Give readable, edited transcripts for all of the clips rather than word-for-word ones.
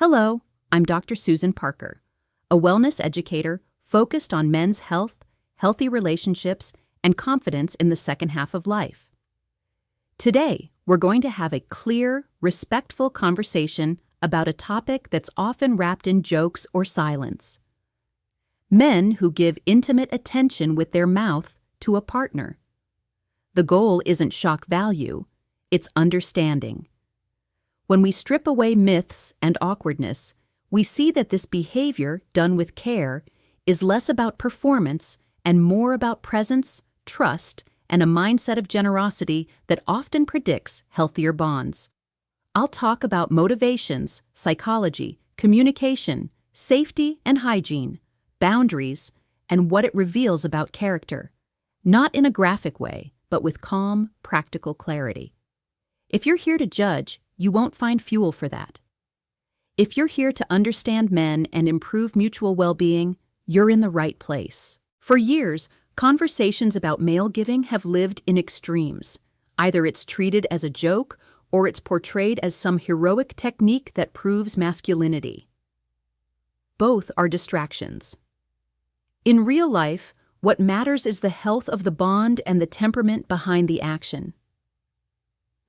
Hello, I'm Dr. Susan Parker, a wellness educator focused on men's health, healthy relationships, and confidence in the second half of life. Today, we're going to have a clear, respectful conversation about a topic that's often wrapped in jokes or silence. Men who give intimate attention with their mouth to a partner. The goal isn't shock value, it's understanding. When we strip away myths and awkwardness, we see that this behavior, done with care, is less about performance and more about presence, trust, and a mindset of generosity that often predicts healthier bonds. I'll talk about motivations, psychology, communication, safety and hygiene, boundaries, and what it reveals about character, not in a graphic way, but with calm, practical clarity. If you're here to judge, you won't find fuel for that. If you're here to understand men and improve mutual well-being, you're in the right place. For years, conversations about male giving have lived in extremes. Either it's treated as a joke or it's portrayed as some heroic technique that proves masculinity. Both are distractions. In real life, what matters is the health of the bond and the temperament behind the action.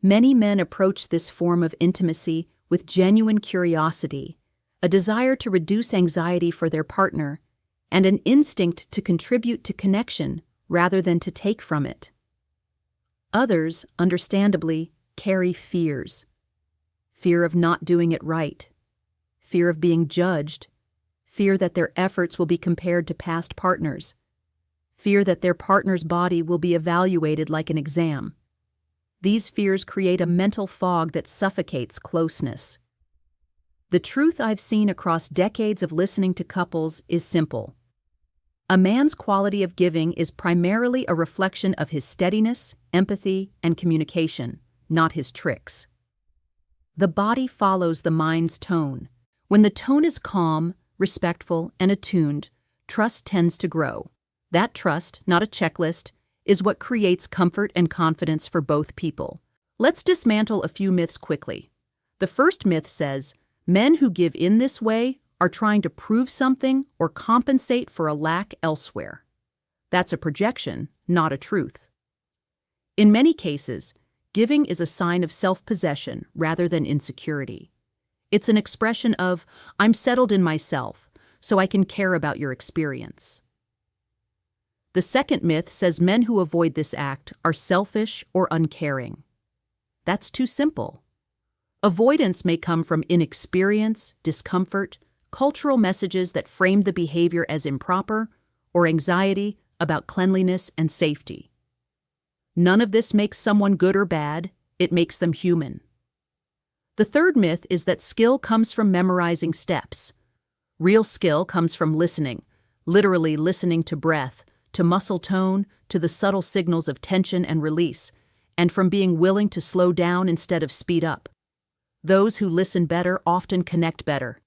Many men approach this form of intimacy with genuine curiosity, a desire to reduce anxiety for their partner, and an instinct to contribute to connection rather than to take from it. Others, understandably, carry fears. Fear of not doing it right, fear of being judged, fear that their efforts will be compared to past partners, fear that their partner's body will be evaluated like an exam. These fears create a mental fog that suffocates closeness. The truth I've seen across decades of listening to couples is simple. A man's quality of giving is primarily a reflection of his steadiness, empathy, and communication, not his tricks. The body follows the mind's tone. When the tone is calm, respectful, and attuned, trust tends to grow. That trust, not a checklist, is what creates comfort and confidence for both people. Let's dismantle a few myths quickly. The first myth says, men who give in this way are trying to prove something or compensate for a lack elsewhere. That's a projection, not a truth. In many cases, giving is a sign of self-possession rather than insecurity. It's an expression of, I'm settled in myself, so I can care about your experience. The second myth says men who avoid this act are selfish or uncaring. That's too simple. Avoidance may come from inexperience, discomfort, cultural messages that frame the behavior as improper, or anxiety about cleanliness and safety. None of this makes someone good or bad, it makes them human. The third myth is that skill comes from memorizing steps. Real skill comes from listening, literally listening to breath, to muscle tone, to the subtle signals of tension and release, and from being willing to slow down instead of speed up. Those who listen better often connect better.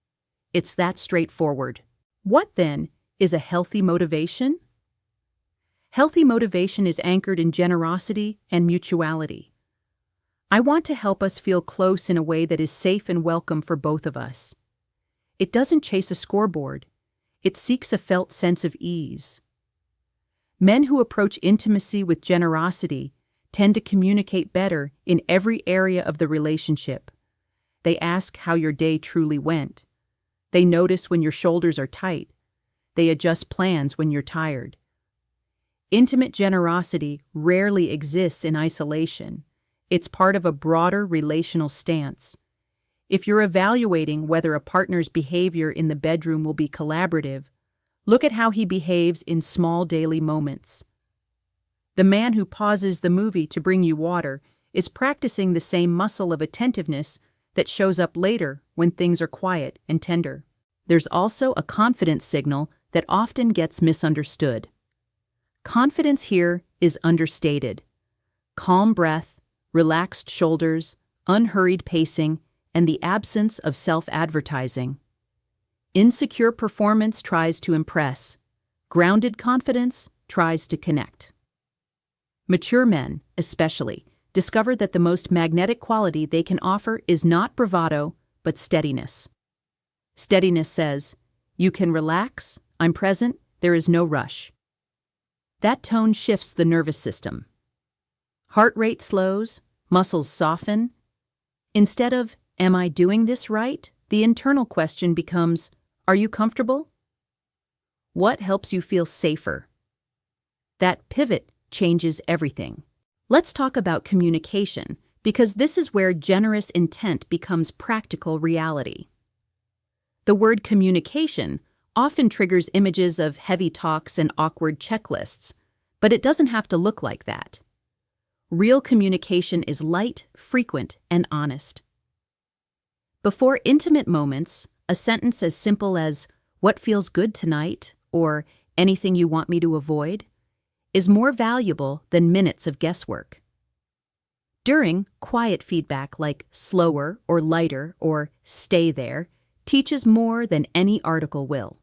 It's that straightforward. What, then, is a healthy motivation? Healthy motivation is anchored in generosity and mutuality. I want to help us feel close in a way that is safe and welcome for both of us. It doesn't chase a scoreboard. It seeks a felt sense of ease. Men who approach intimacy with generosity tend to communicate better in every area of the relationship. They ask how your day truly went. They notice when your shoulders are tight. They adjust plans when you're tired. Intimate generosity rarely exists in isolation. It's part of a broader relational stance. If you're evaluating whether a partner's behavior in the bedroom will be collaborative, look at how he behaves in small daily moments. The man who pauses the movie to bring you water is practicing the same muscle of attentiveness that shows up later when things are quiet and tender. There's also a confidence signal that often gets misunderstood. Confidence here is understated. Calm breath, relaxed shoulders, unhurried pacing, and the absence of self-advertising. Insecure performance tries to impress. Grounded confidence tries to connect. Mature men, especially, discover that the most magnetic quality they can offer is not bravado, but steadiness. Steadiness says, "You can relax, I'm present, there is no rush." That tone shifts the nervous system. Heart rate slows, muscles soften. Instead of, "Am I doing this right?" the internal question becomes, "Are you comfortable?" What helps you feel safer? That pivot changes everything. Let's talk about communication, because this is where generous intent becomes practical reality. The word communication often triggers images of heavy talks and awkward checklists, but it doesn't have to look like that. Real communication is light, frequent, and honest. Before intimate moments, a sentence as simple as, "What feels good tonight?" or "Anything you want me to avoid?" is more valuable than minutes of guesswork. During, quiet feedback like "slower" or "lighter" or "stay there" teaches more than any article will.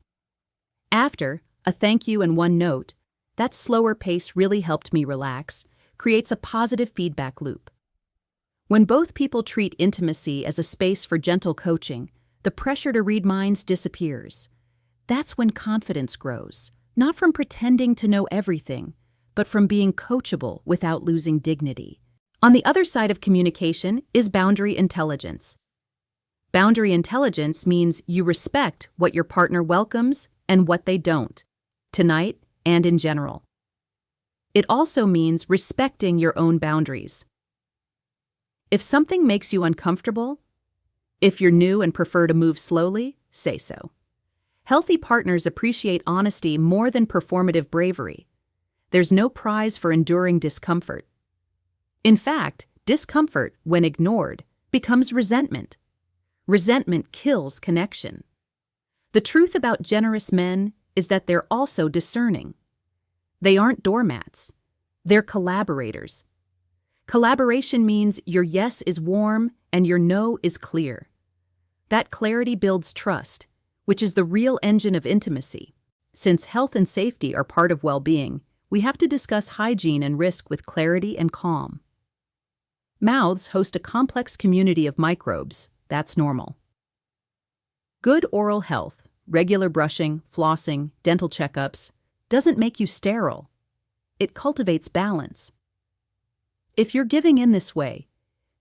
After, a thank you and one note, "That slower pace really helped me relax," creates a positive feedback loop. When both people treat intimacy as a space for gentle coaching, the pressure to read minds disappears. That's when confidence grows, not from pretending to know everything, but from being coachable without losing dignity. On the other side of communication is boundary intelligence. Boundary intelligence means you respect what your partner welcomes and what they don't, tonight and in general. It also means respecting your own boundaries. If something makes you uncomfortable, if you're new and prefer to move slowly, say so. Healthy partners appreciate honesty more than performative bravery. There's no prize for enduring discomfort. In fact, discomfort, when ignored, becomes resentment. Resentment kills connection. The truth about generous men is that they're also discerning. They aren't doormats. They're collaborators. Collaboration means your yes is warm and your no is clear. That clarity builds trust, which is the real engine of intimacy. Since health and safety are part of well-being, we have to discuss hygiene and risk with clarity and calm. Mouths host a complex community of microbes. That's normal. Good oral health, regular brushing, flossing, dental checkups, doesn't make you sterile. It cultivates balance. If you're giving in this way,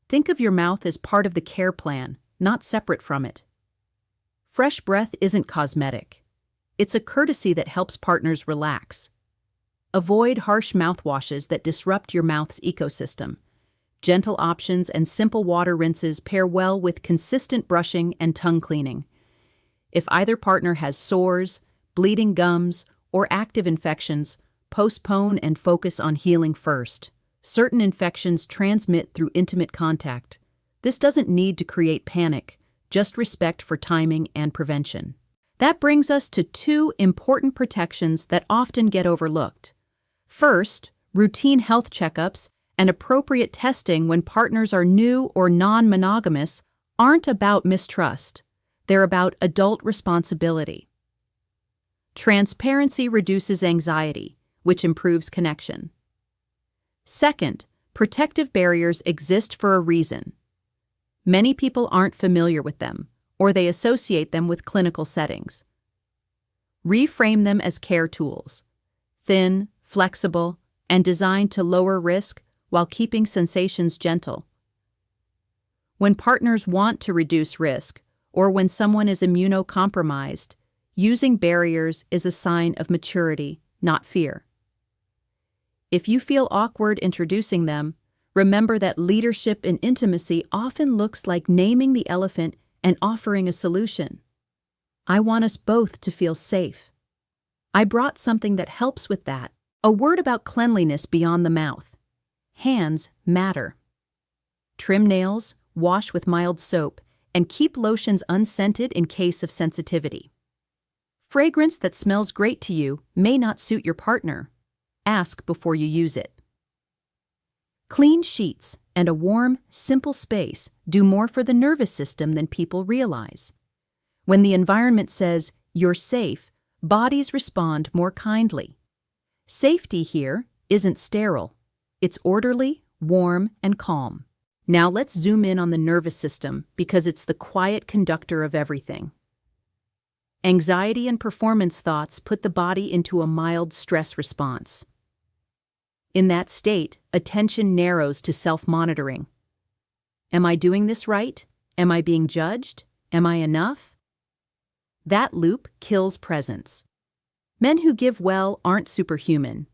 think of your mouth as part of the care plan, not separate from it. Fresh breath isn't cosmetic. It's a courtesy that helps partners relax. Avoid harsh mouthwashes that disrupt your mouth's ecosystem. Gentle options and simple water rinses pair well with consistent brushing and tongue cleaning. If either partner has sores, bleeding gums, or active infections, postpone and focus on healing first. Certain infections transmit through intimate contact. This doesn't need to create panic, just respect for timing and prevention. That brings us to two important protections that often get overlooked. First, routine health checkups and appropriate testing when partners are new or non-monogamous aren't about mistrust. They're about adult responsibility. Transparency reduces anxiety, which improves connection. Second, protective barriers exist for a reason. Many people aren't familiar with them, or they associate them with clinical settings. Reframe them as care tools, thin, flexible, and designed to lower risk while keeping sensations gentle. When partners want to reduce risk, or when someone is immunocompromised, using barriers is a sign of maturity, not fear. If you feel awkward introducing them, remember that leadership in intimacy often looks like naming the elephant and offering a solution. I want us both to feel safe. I brought something that helps with that. A word about cleanliness beyond the mouth. Hands matter. Trim nails, wash with mild soap, and keep lotions unscented in case of sensitivity. Fragrance that smells great to you may not suit your partner. Ask before you use it. Clean sheets and a warm, simple space do more for the nervous system than people realize. When the environment says, "You're safe," bodies respond more kindly. Safety here isn't sterile. It's orderly, warm, and calm. Now let's zoom in on the nervous system because it's the quiet conductor of everything. Anxiety and performance thoughts put the body into a mild stress response. In that state, attention narrows to self-monitoring. Am I doing this right? Am I being judged? Am I enough? That loop kills presence. Men who give well aren't superhuman.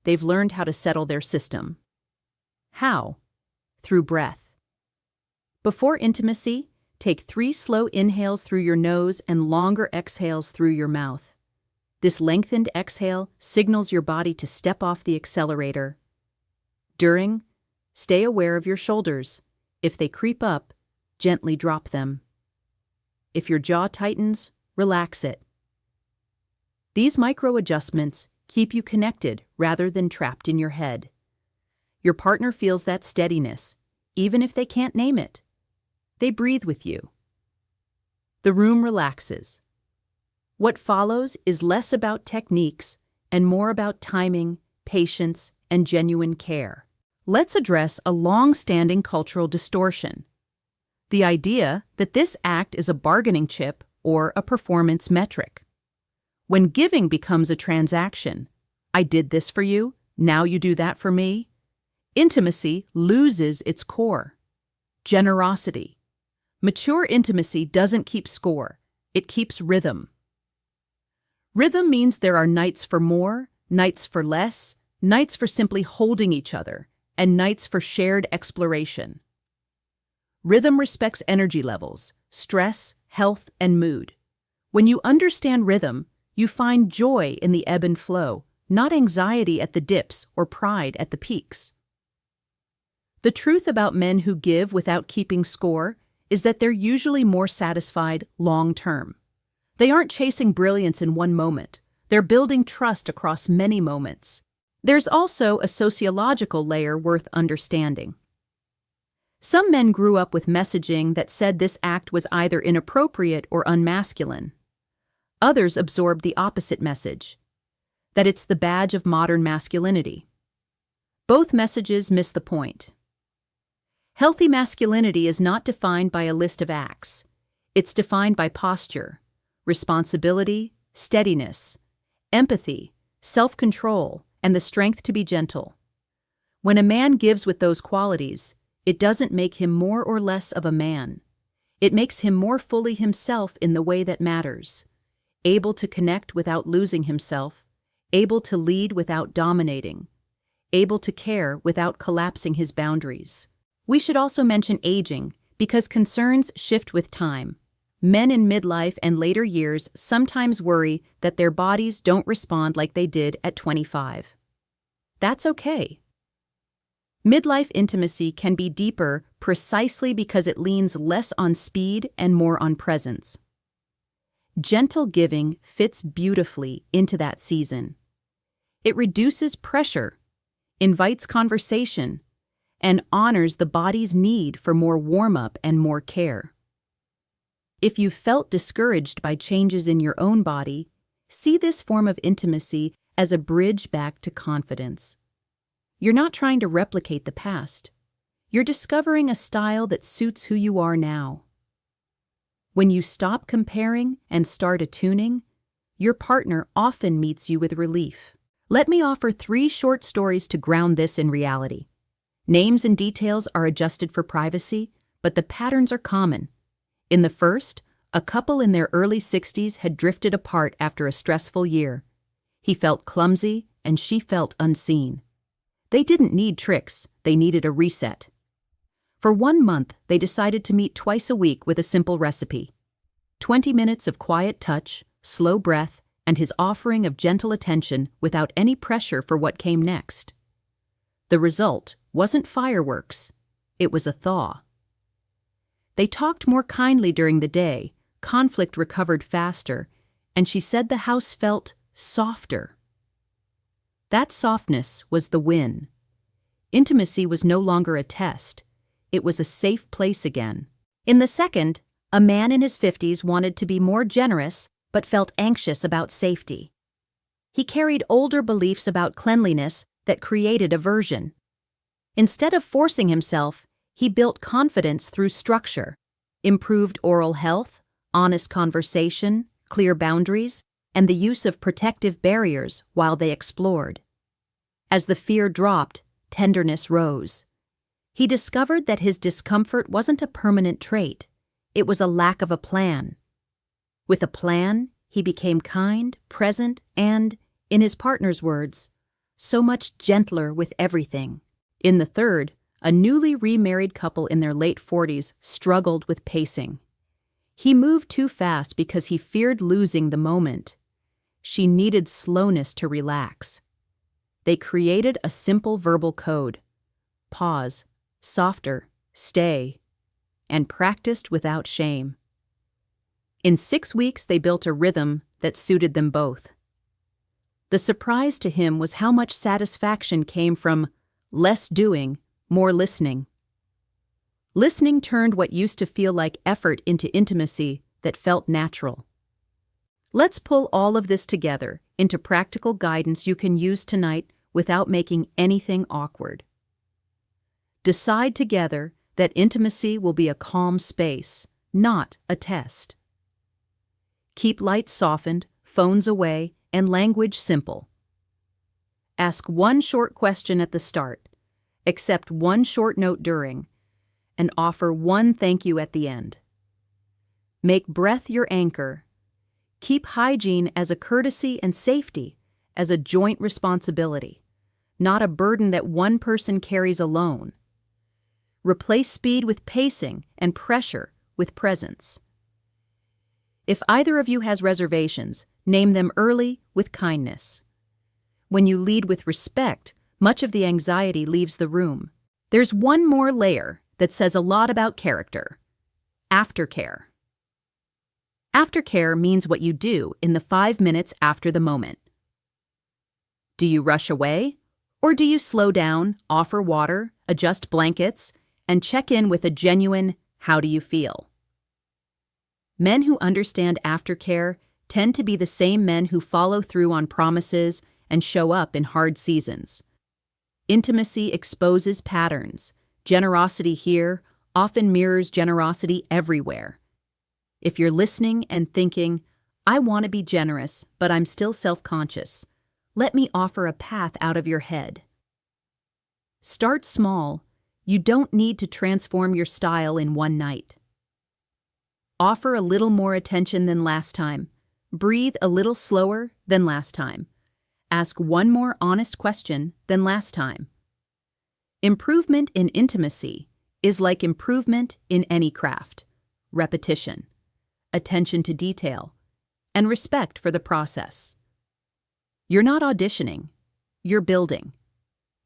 They've learned how to settle their system. How? Through breath. Before intimacy, take 3 slow inhales through your nose and longer exhales through your mouth. This lengthened exhale signals your body to step off the accelerator. During, stay aware of your shoulders. If they creep up, gently drop them. If your jaw tightens, relax it. These micro-adjustments keep you connected rather than trapped in your head. Your partner feels that steadiness, even if they can't name it. They breathe with you. The room relaxes. What follows is less about techniques and more about timing, patience, and genuine care. Let's address a long-standing cultural distortion: the idea that this act is a bargaining chip or a performance metric. When giving becomes a transaction, I did this for you, now you do that for me, intimacy loses its core. Generosity. Mature intimacy doesn't keep score, it keeps rhythm. Rhythm means there are nights for more, nights for less, nights for simply holding each other, and nights for shared exploration. Rhythm respects energy levels, stress, health, and mood. When you understand rhythm, you find joy in the ebb and flow, not anxiety at the dips or pride at the peaks. The truth about men who give without keeping score is that they're usually more satisfied long-term. They aren't chasing brilliance in one moment. They're building trust across many moments. There's also a sociological layer worth understanding. Some men grew up with messaging that said this act was either inappropriate or unmasculine. Others absorbed the opposite message, that it's the badge of modern masculinity. Both messages miss the point. Healthy masculinity is not defined by a list of acts. It's defined by posture, responsibility, steadiness, empathy, self-control, and the strength to be gentle. When a man gives with those qualities, it doesn't make him more or less of a man. It makes him more fully himself in the way that matters, able to connect without losing himself, able to lead without dominating, able to care without collapsing his boundaries. We should also mention aging, because concerns shift with time. Men in midlife and later years sometimes worry that their bodies don't respond like they did at 25. That's okay. Midlife intimacy can be deeper precisely because it leans less on speed and more on presence. Gentle giving fits beautifully into that season. It reduces pressure, invites conversation, and honors the body's need for more warm-up and more care. If you felt discouraged by changes in your own body, see this form of intimacy as a bridge back to confidence. You're not trying to replicate the past. You're discovering a style that suits who you are now. When you stop comparing and start attuning, your partner often meets you with relief. Let me offer 3 short stories to ground this in reality. Names and details are adjusted for privacy, but the patterns are common. In the first, a couple in their early 60s had drifted apart after a stressful year. He felt clumsy, and she felt unseen. They didn't need tricks, they needed a reset. For 1 month, they decided to meet twice a week with a simple recipe. 20 minutes of quiet touch, slow breath, and his offering of gentle attention without any pressure for what came next. The result wasn't fireworks, it was a thaw. They talked more kindly during the day, conflict recovered faster, and she said the house felt softer. That softness was the win. Intimacy was no longer a test. It was a safe place again. In the second, a man in his 50s wanted to be more generous but felt anxious about safety. He carried older beliefs about cleanliness that created aversion. Instead of forcing himself, he built confidence through structure, improved oral health, honest conversation, clear boundaries, and the use of protective barriers while they explored. As the fear dropped, tenderness rose. He discovered that his discomfort wasn't a permanent trait. It was a lack of a plan. With a plan, he became kind, present, and, in his partner's words, so much gentler with everything. In the third, a newly remarried couple in their late 40s struggled with pacing. He moved too fast because he feared losing the moment. She needed slowness to relax. They created a simple verbal code: pause, softer, stay, and practiced without shame. In 6 weeks, they built a rhythm that suited them both. The surprise to him was how much satisfaction came from less doing, more listening. Listening turned what used to feel like effort into intimacy that felt natural. Let's pull all of this together into practical guidance you can use tonight without making anything awkward. Decide together that intimacy will be a calm space, not a test. Keep lights softened, phones away, and language simple. Ask one short question at the start, accept one short note during, and offer one thank you at the end. Make breath your anchor. Keep hygiene as a courtesy and safety as a joint responsibility, not a burden that one person carries alone. Replace speed with pacing and pressure with presence. If either of you has reservations, name them early with kindness. When you lead with respect, much of the anxiety leaves the room. There's one more layer that says a lot about character: aftercare. Aftercare means what you do in the 5 minutes after the moment. Do you rush away? Or do you slow down, offer water, adjust blankets, and check in with a genuine, "How do you feel?" Men who understand aftercare tend to be the same men who follow through on promises and show up in hard seasons. Intimacy exposes patterns. Generosity here often mirrors generosity everywhere. If you're listening and thinking, "I want to be generous, but I'm still self-conscious," let me offer a path out of your head. Start small. You don't need to transform your style in one night. Offer a little more attention than last time. Breathe a little slower than last time. Ask one more honest question than last time. Improvement in intimacy is like improvement in any craft: repetition, attention to detail, and respect for the process. You're not auditioning, you're building.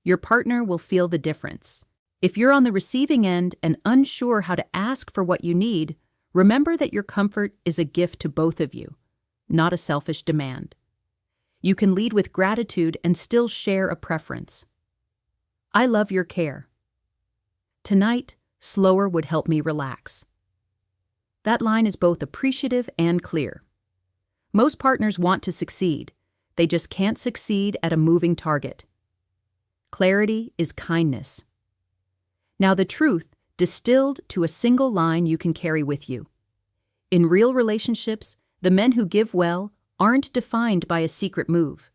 Your partner will feel the difference. If you're on the receiving end and unsure how to ask for what you need, remember that your comfort is a gift to both of you, not a selfish demand. You can lead with gratitude and still share a preference. "I love your care. Tonight, slower would help me relax." That line is both appreciative and clear. Most partners want to succeed. They just can't succeed at a moving target. Clarity is kindness. Now the truth, distilled to a single line you can carry with you. In real relationships, the men who give well aren't defined by a secret move.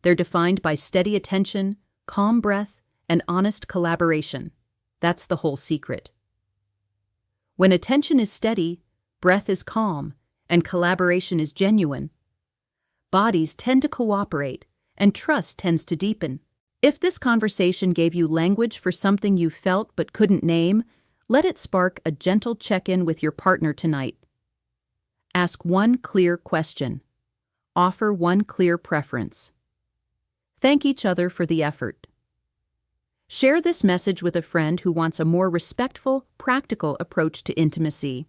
They're defined by steady attention, calm breath, and honest collaboration. That's the whole secret. When attention is steady, breath is calm, and collaboration is genuine, bodies tend to cooperate, and trust tends to deepen. If this conversation gave you language for something you felt but couldn't name, let it spark a gentle check-in with your partner tonight. Ask one clear question. Offer one clear preference. Thank each other for the effort. Share this message with a friend who wants a more respectful, practical approach to intimacy.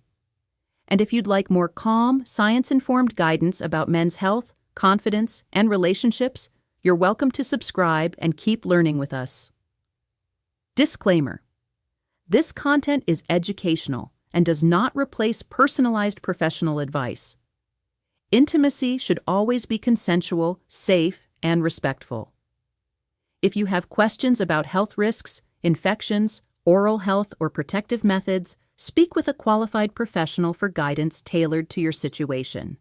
And if you'd like more calm, science-informed guidance about men's health, confidence, and relationships, you're welcome to subscribe and keep learning with us. Disclaimer: this content is educational and does not replace personalized professional advice. Intimacy should always be consensual, safe, and respectful. If you have questions about health risks, infections, oral health, or protective methods, speak with a qualified professional for guidance tailored to your situation.